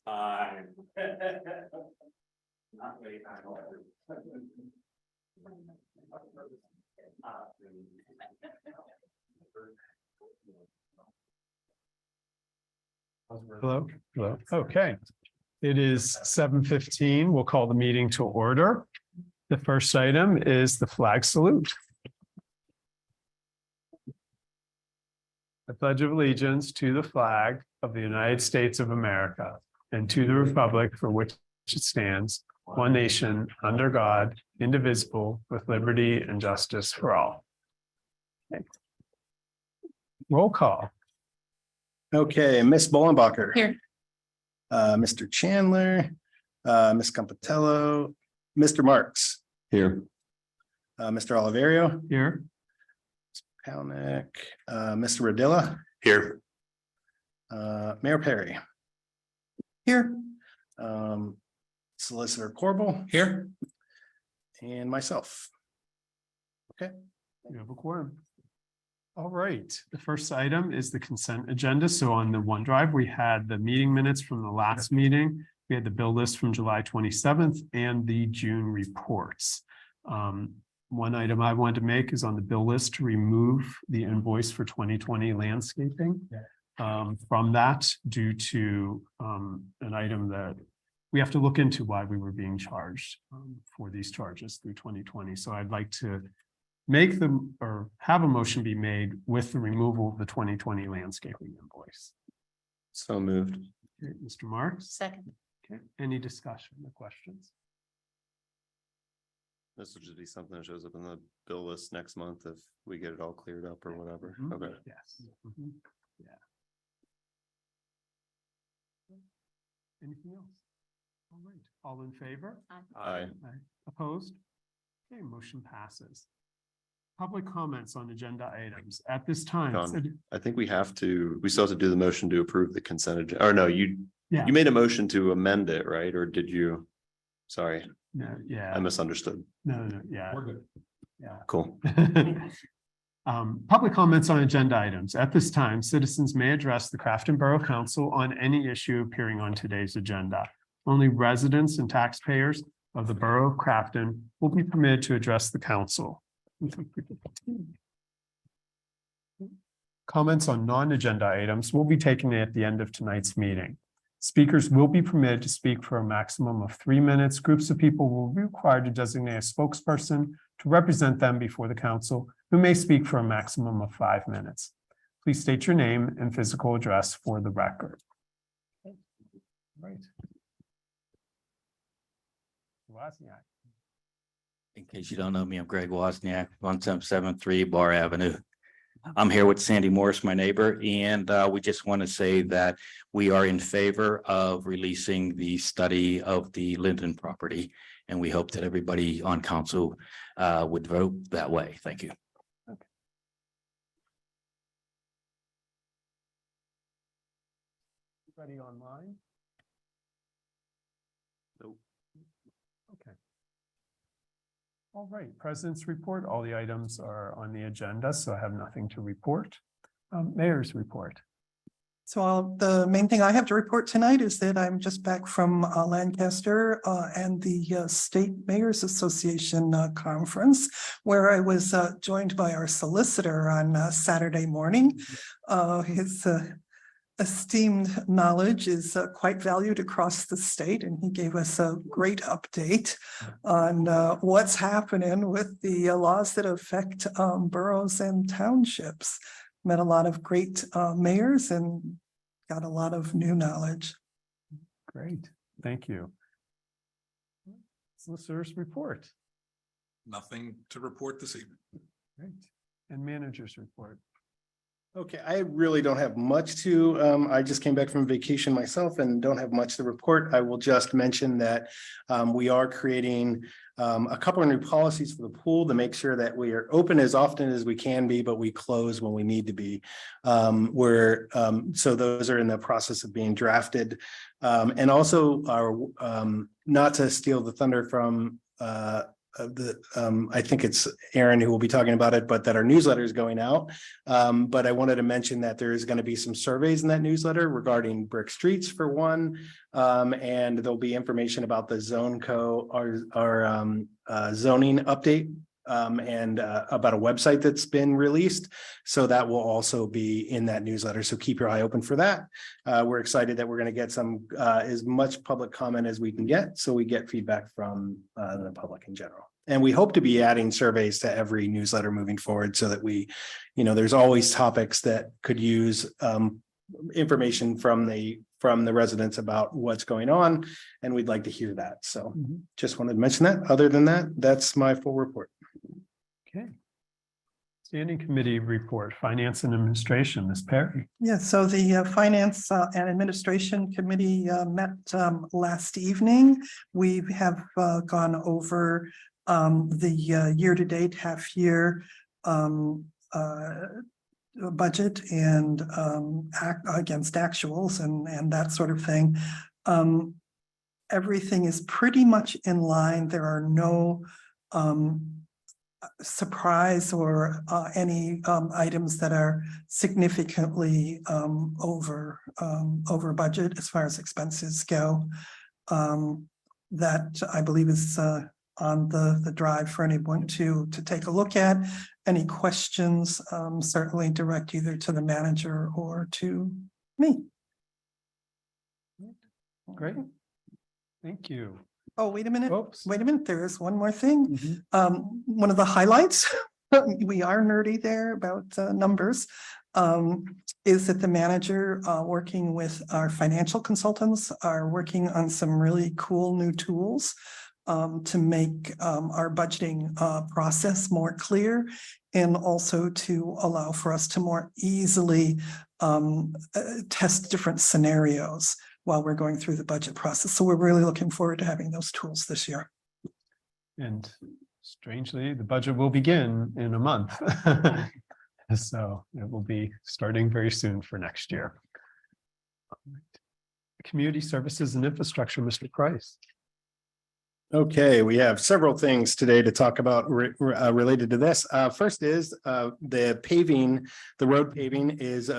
Aye. Not late, I know. Hello, hello. Okay. It is 7:15. We'll call the meeting to order. The first item is the flag salute. I pledge of allegiance to the flag of the United States of America and to the republic for which it stands, one nation, under God, indivisible, with liberty and justice for all. Okay. Roll call. Okay, Miss Bollenbacher. Here. Mr. Chandler, Miss Campitello, Mr. Marks. Here. Mr. Oliverio, Here. Palnick, Mr. Radilla, Here. Mayor Perry. Here. Solicitor Corbel Here. and myself. You have a quorum. All right, the first item is the consent agenda. So on the OneDrive, we had the meeting minutes from the last meeting. We had the bill list from July 27th and the June reports. One item I wanted to make is on the bill list to remove the invoice for 2020 landscaping from that due to an item that we have to look into why we were being charged for these charges through 2020. So I'd like to make them or have a motion be made with the removal of the 2020 landscaping invoice. So moved. Okay, Mr. Marks. Second. Okay, any discussion or questions? This will just be something that shows up in the bill list next month if we get it all cleared up or whatever. Mhm. Okay. Yes. Mhm. Yeah. Anything else? All right, all in favor? Aye. Aye. Opposed? Okay, motion passes. Public comments on agenda items at this time. John. I think we still have to do the motion to approve the consent agenda. Or no, you Yeah. made a motion to amend it, right? Or did you? Sorry, No, I yeah, misunderstood. no, yeah. We're good. Yeah. Cool. Public comments on agenda items. At this time, citizens may address the Crafton Borough Council on any issue appearing on today's agenda. Only residents and taxpayers of the Borough of Crafton will be permitted to address the council. Comments on non-agenda items will be taken at the end of tonight's meeting. Speakers will be permitted to speak for a maximum of 3 minutes. Groups of people will be required to designate a spokesperson to represent them before the council, who may speak for a maximum of 5 minutes. Please state your name and physical address for the record. Right. Wozniak. In case you don't know me, I'm Greg Wozniak, 1773 Bar Avenue. I'm here with Sandy Morris, my neighbor, and we just want to say that we are in favor of releasing the study of the Linden property. And we hope that everybody on council would vote that way. Thank you. Anybody online? Nope. Okay. All right, President's report. All the items are on the agenda, so I have nothing to report. Mayor's report. So the main thing I have to report tonight is that I'm just back from Lancaster and the State Mayors Association conference, where I was joined by our solicitor on Saturday morning. His esteemed knowledge is quite valued across the state, and he gave us a great update on what's happening with the laws that affect boroughs and townships. Met a lot of great mayors and got a lot of new knowledge. Great, thank you. Solicitor's report. Nothing to report this evening. Great. And manager's report. Okay, I really don't have much to, I just came back from vacation myself and don't have much to report. I will just mention that we are creating a couple of new policies for the pool to make sure that we are open as often as we can be, but we close when we need to be. So those are in the process of being drafted. And also our, not to steal the thunder from I think it's Aaron who will be talking about it, but that our newsletter is going out. But I wanted to mention that there is going to be some surveys in that newsletter regarding brick streets for one. And there'll be information about the our zoning update. And about a website that's been released. So that will also be in that newsletter. So keep your eye open for that. We're excited that we're going to get some as much public comment as we can get. So we get feedback from the public in general. And we hope to be adding surveys to every newsletter moving forward so that we, there's always topics that could use information from the residents about what's going on. And we'd like to hear that. So just wanted to mention that. Other than that, that's my full report. Okay. Standing committee report, finance and administration, Ms. Perry. Yeah, so the Finance and Administration Committee met last evening. We have gone over the year-to-date half-year budget and against actuals and that sort of thing. Everything is pretty much in line. There are no surprise or any items that are significantly over budget as far as expenses go. That I believe is on the drive for anyone to take a look at. Any questions, certainly direct either to the manager or to me. Great. Thank you. Oh, wait a minute. Oops. Wait a minute. There is one more thing. Mhm. One of the highlights, we are nerdy there about numbers, is that the manager, working with our financial consultants, are working on some really cool new tools to make our budgeting process more clear and also to allow for us to more easily test different scenarios while we're going through the budget process. So we're really looking forward to having those tools this year. And strangely, the budget will begin in a month. So it will be starting very soon for next year. Community services and infrastructure, Mr. Price. Okay, we have several things today to talk about related to this. First is the paving, the road paving is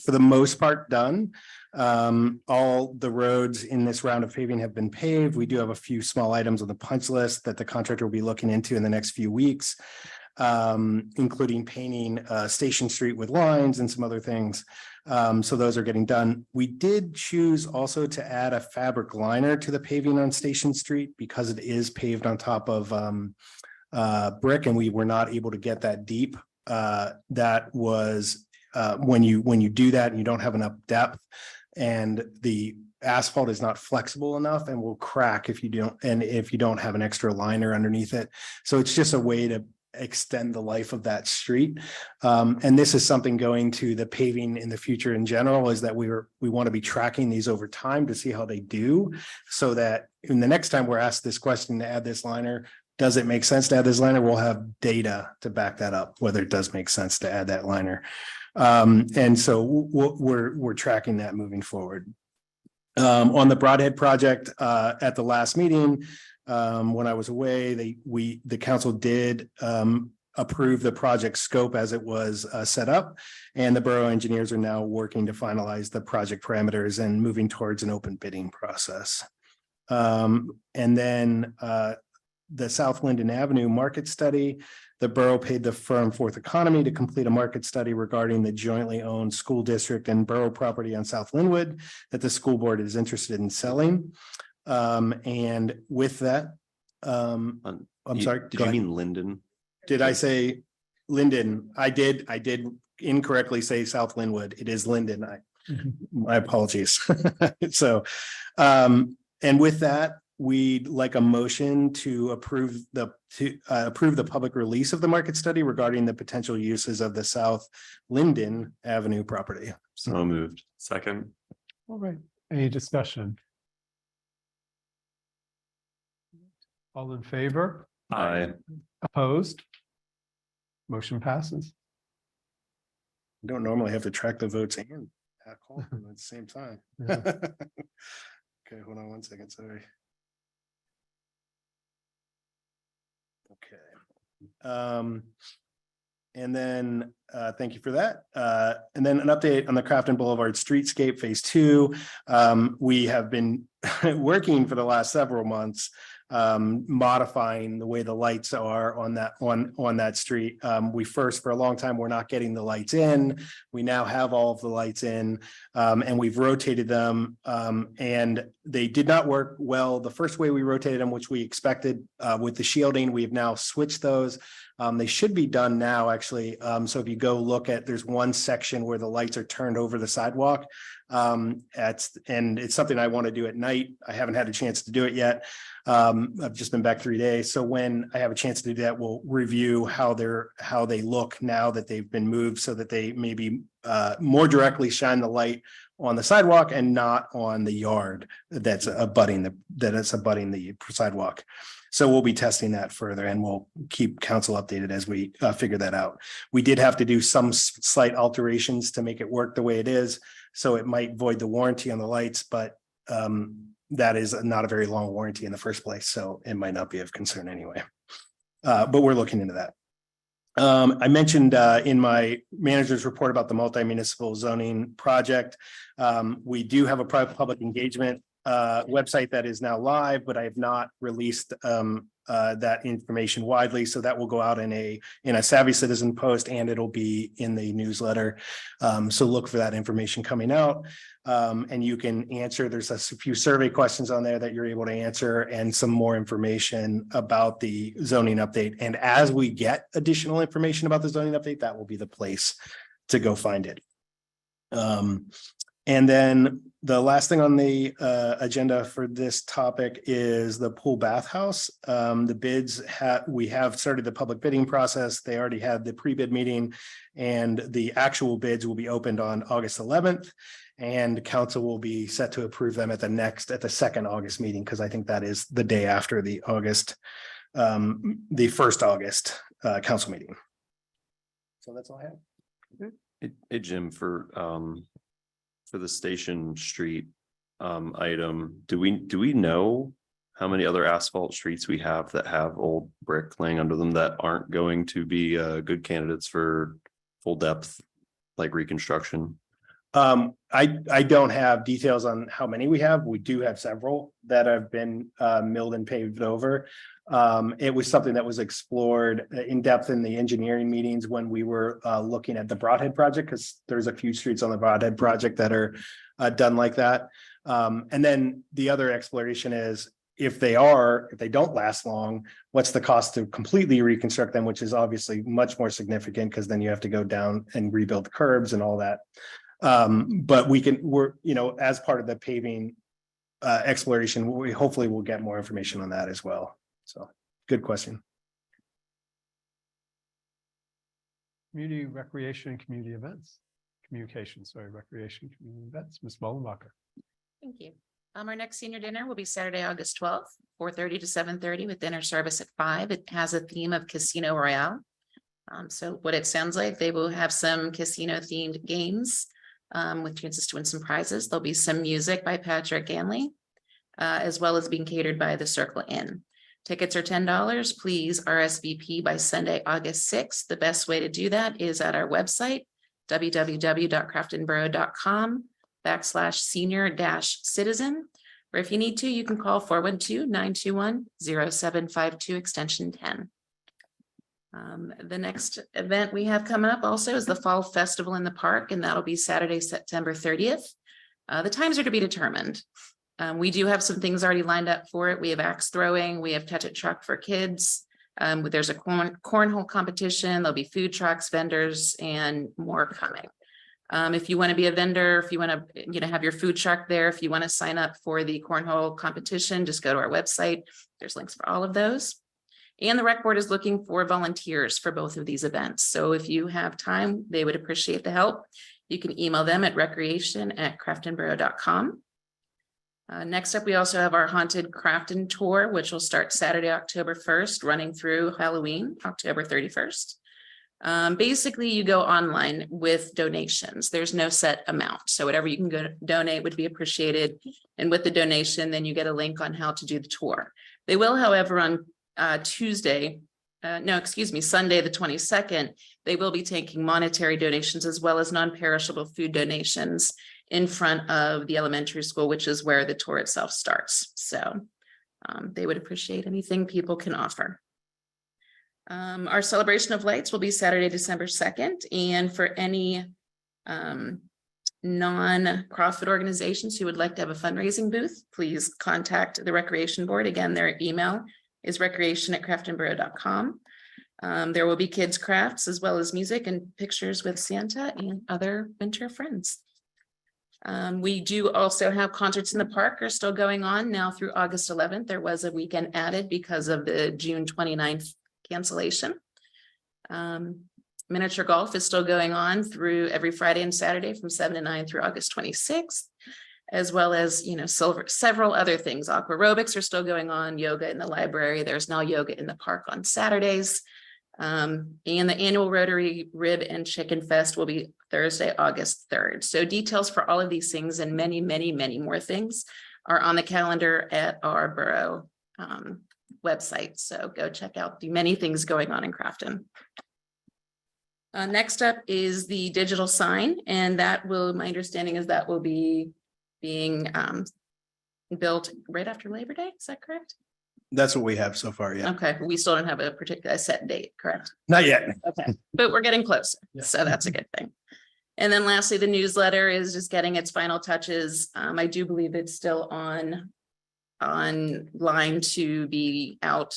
for the most part done. All the roads in this round of paving have been paved. We do have a few small items on the punch list that the contractor will be looking into in the next few weeks, including painting Station Street with lines and some other things. So those are getting done. We did choose also to add a fabric liner to the paving on Station Street because it is paved on top of brick, and we were not able to get that deep. That was when you do that and you don't have enough depth, and the asphalt is not flexible enough and will crack if you don't have an extra liner underneath it. So it's just a way to extend the life of that street. And this is something going to the paving in the future in general, is that we want to be tracking these over time to see how they do, so that in the next time we're asked this question to add this liner, does it make sense to add this liner? We'll have data to back that up, whether it does make sense to add that liner. And so we're tracking that moving forward. On the Broadhead project, at the last meeting, when I was away, the council did approve the project scope as it was set up, and the borough engineers are now working to finalize the project parameters and moving towards an open bidding process. And then the South Linden Avenue market study, the borough paid the firm Fourth Economy to complete a market study regarding the jointly owned school district and borough property on South Linwood that the school board is interested in selling. And with that, I'm sorry. Did you mean Linden? Did I say Linden? I did incorrectly say South Linwood. It is Linden. My apologies. So, and with that, we'd like a motion to approve the public release of the market study regarding the potential uses of the South Linden Avenue property. So moved. Second. All right, any discussion? All in favor? Aye. Opposed? Motion passes. We don't normally have to track the votes and call them at the same time. Yeah. Okay, hold on one second, sorry. Okay. And then, thank you for that. And then an update on the Crafton Boulevard Streetscape Phase 2. We have been working for the last several months, modifying the way the lights are on that street. We first, for a long time, we're not getting the lights in. We now have all of the lights in, and we've rotated them. And they did not work well the first way we rotated them, which we expected with the shielding. We've now switched those. They should be done now, actually. So if you go look at, there's one section where the lights are turned over the sidewalk. And it's something I want to do at night. I haven't had a chance to do it yet. I've just been back 3 days. So when I have a chance to do that, we'll review how they look now that they've been moved, so that they maybe more directly shine the light on the sidewalk and not on the yard that's abutting the sidewalk. So we'll be testing that further, and we'll keep council updated as we figure that out. We did have to do some slight alterations to make it work the way it is. So it might void the warranty on the lights, but that is not a very long warranty in the first place. So it might not be of concern anyway. But we're looking into that. I mentioned in my manager's report about the multi-municipal zoning project. We do have a private public engagement website that is now live, but I have not released that information widely. So that will go out in a Savvy Citizen post, and it'll be in the newsletter. So look for that information coming out. And you can answer, there's a few survey questions on there that you're able to answer, and some more information about the zoning update. And as we get additional information about the zoning update, that will be the place to go find it. And then the last thing on the agenda for this topic is the pool bathhouse. The bids we have started the public bidding process. They already had the pre-bid meeting, and the actual bids will be opened on August 11th. And council will be set to approve them at the second August meeting, because I think that is the day after the first August council meeting. So that's all I have. Hey, Jim, for the Station Street item, do we know how many other asphalt streets we have that have old brick laying under them that aren't going to be good candidates for full depth, like reconstruction? I don't have details on how many we have. We do have several that have been milled and paved over. It was something that was explored in depth in the engineering meetings when we were looking at the Broadhead project, because there's a few streets on the Broadhead project that are done like that. And then the other exploration is, if they don't last long, what's the cost to completely reconstruct them, which is obviously much more significant, because then you have to go down and rebuild the curbs and all that. But we're, as part of the paving exploration, we hopefully will get more information on that as well. So good question. Community recreation and community events, recreation, community events, Ms. Mullenbacher. Thank you. Our next senior dinner will be Saturday, August 12th, 4:30 to 7:30, with dinner service at 5. It has a theme of Casino Royale. So what it sounds like, they will have some casino themed games with chances to win some prizes. There'll be some music by Patrick Ganley, as well as being catered by the Circle Inn. Tickets are $10. Please RSVP by Sunday, August 6th. The best way to do that is at our website, www.craftonborough.com/senior-citizen. Or if you need to, you can call 412-921-0752 extension 10. The next event we have coming up also is the Fall Festival in the Park, and that'll be Saturday, September 30th. The times are to be determined. We do have some things already lined up for it. We have axe throwing, we have touch it truck for kids. There's a cornhole competition. There'll be food trucks, vendors, and more coming. If you want to be a vendor, if you want to, have your food truck there, if you want to sign up for the cornhole competition, just go to our website. There's links for all of those. And the rec board is looking for volunteers for both of these events. So if you have time, they would appreciate the help. You can email them at recreation@craftonborough.com. Next up, we also have our Haunted Crafton Tour, which will start Saturday, October 1st, running through Halloween, October 31st. Basically, you go online with donations. There's no set amount. So whatever you can go donate would be appreciated. And with the donation, then you get a link on how to do the tour. They will, however, on Tuesday, no, excuse me, Sunday, the 22nd, they will be taking monetary donations as well as non-perishable food donations in front of the elementary school, which is where the tour itself starts. So they would appreciate anything people can offer. Our celebration of lights will be Saturday, December 2nd. And for any non-profit organizations who would like to have a fundraising booth, please contact the Recreation Board. Again, their email is recreation@craftonborough.com. There will be kids crafts as well as music and pictures with Santa and other winter friends. We do also have concerts in the park are still going on now through August 11th. There was a weekend added because of the June 29th cancellation. Miniature golf is still going on through every Friday and Saturday from 7 to 9 through August 26th, as well as, several other things. Aqua aerobics are still going on, yoga in the library. There's now yoga in the park on Saturdays. And the annual Rotary Rib and Chicken Fest will be Thursday, August 3rd. So details for all of these things and many, many, many more things are on the calendar at our Borough website. So go check out the many things going on in Crafton. Next up is the digital sign, and that will, my understanding is that will be being built right after Labor Day. Is that correct? That's what we have so far, yeah. Okay, we still don't have a particular set date, correct? Not yet. Okay, but we're getting closer, Yeah. so that's a good thing. And then lastly, the newsletter is just getting its final touches. I do believe it's still online to be out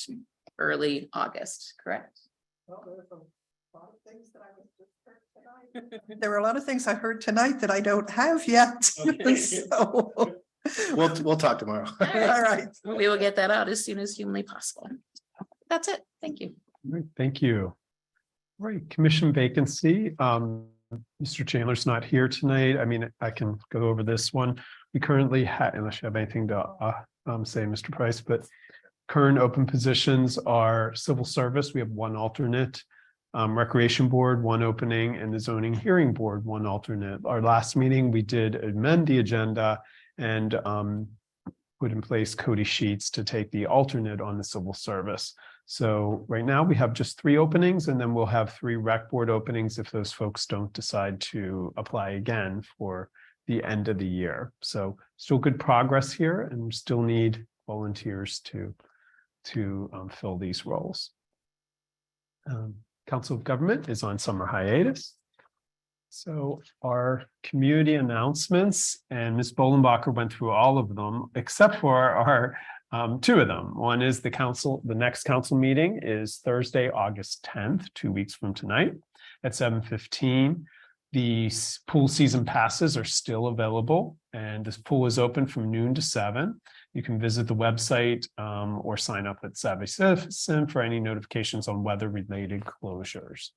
early August, correct? There were a lot of things I heard tonight that I don't have yet. Okay. So, We'll talk tomorrow. All all right. We will get that out as soon as humanly possible. That's it. Thank you. All right, thank you. All right, commission vacancy. Mr. Chandler's not here tonight. I mean, I can go over this one. We currently have, unless you have anything to say, Mr. Price, but current open positions are civil service. We have one alternate. Recreation Board, one opening, and the Zoning Hearing Board, one alternate. Our last meeting, we did amend the agenda and put in place Cody Sheets to take the alternate on the civil service. So right now we have just 3 openings, and then we'll have 3 rec board openings if those folks don't decide to apply again for the end of the year. So still good progress here, and still need volunteers to fill these roles. Council of Government is on summer hiatus. So our community announcements, and Ms. Bolenbacher went through all of them, except for our 2 of them. One is the next council meeting is Thursday, August 10th, 2 weeks from tonight at 7:15. The pool season passes are still available, and this pool is open from noon to 7. You can visit the website or sign up at Savvy Citizen for any notifications on weather-related closures.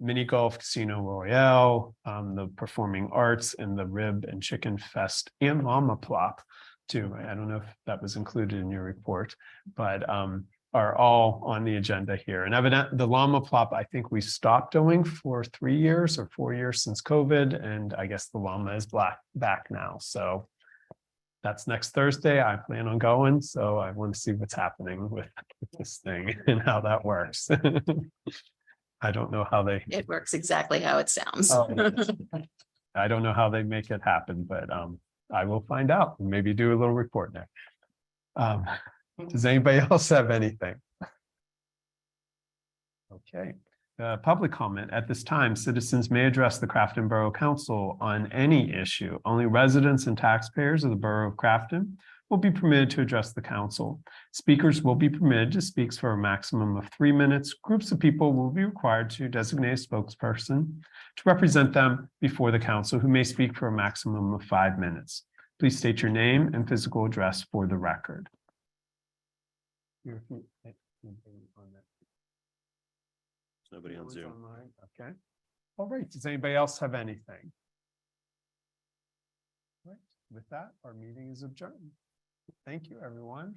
Mini Golf, Casino Royale, the Performing Arts, and the Rib and Chicken Fest, and Llama Plop too. I don't know if that was included in your report, but are all on the agenda here. And evident, the Llama Plop, I think we stopped doing for 3 years or 4 years since COVID, and I guess the Llama is back now. So that's next Thursday. I plan on going, so I want to see what's happening with this thing and how that works. I don't know how they. It works exactly how it sounds. I don't know how they make it happen, but I will find out and maybe do a little report next. Does anybody else have anything? Okay. Public comment. At this time, citizens may address the Crafton Borough Council on any issue. Only residents and taxpayers of the Borough of Crafton will be permitted to address the council. Speakers will be permitted to speak for a maximum of 3 minutes. Groups of people will be required to designate a spokesperson to represent them before the council, who may speak for a maximum of 5 minutes. Please state your name and physical address for the record. Nobody on Zoom. Okay. All right. Does anybody else have anything? Right. With that, our meeting is adjourned. Thank you, everyone.